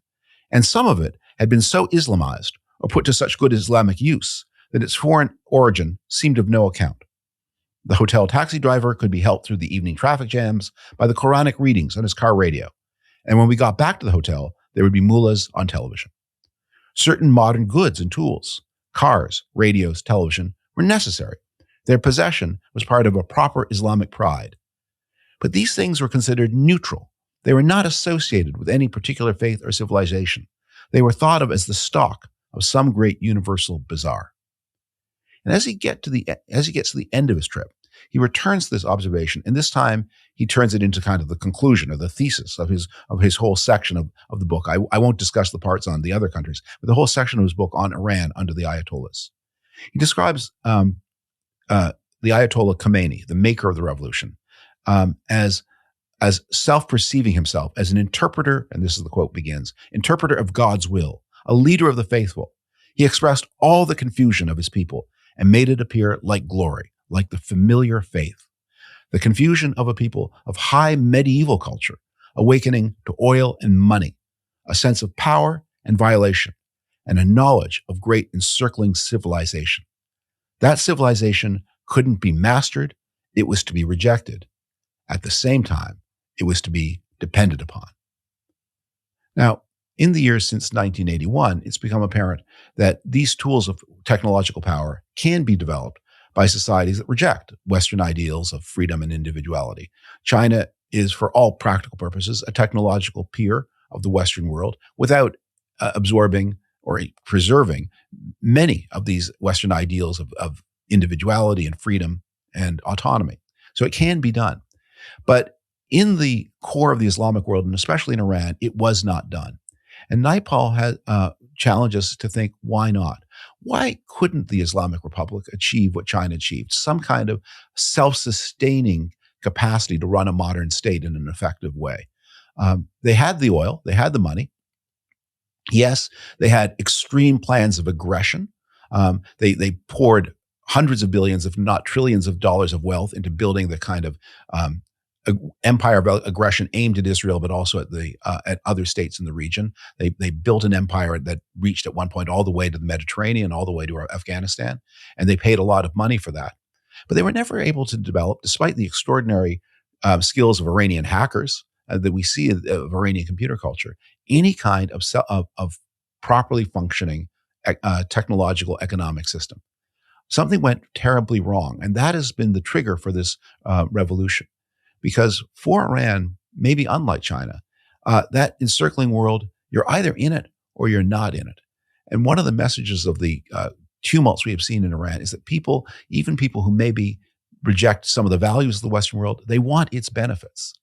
and some of it had been so Islamized or put to such good Islamic use that its foreign origin seemed of no account. The hotel taxi driver could be helped through the evening traffic jams by the Quranic readings on his car radio. And when we got back to the hotel, there would be mullahs on television. Certain modern goods and tools, cars, radios, television, were necessary. Their possession was part of a proper Islamic pride. But these things were considered neutral. They were not associated with any particular faith or civilization. They were thought of as the stock of some great universal bazaar. And as he gets to the end of his trip, he returns to this observation, and this time he turns it into kind of the conclusion or the thesis of his whole section of the book. I won't discuss the parts on the other countries, but the whole section of his book on Iran under the Ayatollahs. He describes the Ayatollah Khomeini, the maker of the revolution, as self-perceiving himself as an interpreter, and this is the quote begins, interpreter of God's will, a leader of the faithful. He expressed all the confusion of his people and made it appear like glory, like the familiar faith. The confusion of a people of high medieval culture, awakening to oil and money, a sense of power and violation, and a knowledge of great encircling civilization. That civilization couldn't be mastered, it was to be rejected. At the same time, it was to be depended upon. Now, in the years since 1981, it's become apparent that these tools of technological power can be developed by societies that reject Western ideals of freedom and individuality. China is, for all practical purposes, a technological peer of the Western world without absorbing or preserving many of these Western ideals of individuality and freedom and autonomy. So it can be done. But in the core of the Islamic world, and especially in Iran, it was not done. And Naipaul has challenged us to think, why not? Why couldn't the Islamic Republic achieve what China achieved? Some kind of self-sustaining capacity to run a modern state in an effective way. They had the oil, they had the money. Yes, they had extreme plans of aggression. They poured hundreds of billions, if not trillions of dollars of wealth into building the kind of empire of aggression aimed at Israel, but also at other states in the region. They built an empire that reached at one point all the way to the Mediterranean, all the way to Afghanistan, and they paid a lot of money for that. But they were never able to develop, despite the extraordinary skills of Iranian hackers that we see of Iranian computer culture, any kind of properly functioning technological economic system. Something went terribly wrong, and that has been the trigger for this revolution. Because for Iran, maybe unlike China, that encircling world, you're either in it or you're not in it. And one of the messages of the tumults we have seen in Iran is that people, even people who maybe reject some of the values of the Western world, they want its benefits.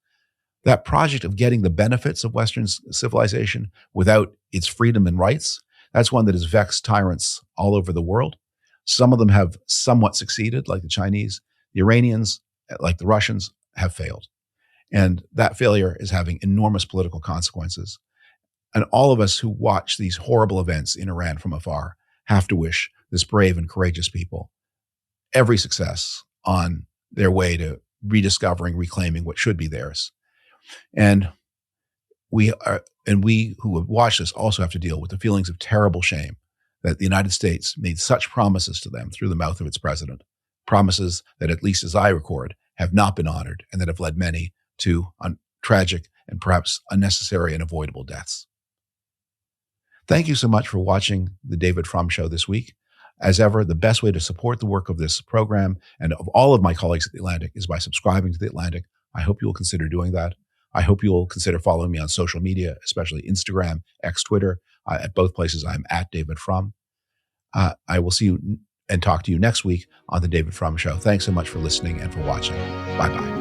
That project of getting the benefits of Western civilization without its freedom and rights, that's one that has vexed tyrants all over the world. Some of them have somewhat succeeded, like the Chinese. The Iranians, like the Russians, have failed. And that failure is having enormous political consequences. And all of us who watch these horrible events in Iran from afar have to wish this brave and courageous people every success on their way to rediscovering, reclaiming what should be theirs. And we who have watched this also have to deal with the feelings of terrible shame that the United States made such promises to them through the mouth of its president, promises that, at least as I record, have not been honored and that have led many to tragic and perhaps unnecessary and avoidable deaths. Thank you so much for watching the David Frum Show this week. As ever, the best way to support the work of this program and of all of my colleagues at The Atlantic is by subscribing to The Atlantic. I hope you will consider doing that. I hope you will consider following me on social media, especially Instagram, X, Twitter. At both places, I'm at David Frum. I will see you and talk to you next week on the David Frum Show. Thanks so much for listening and for watching. Bye-bye.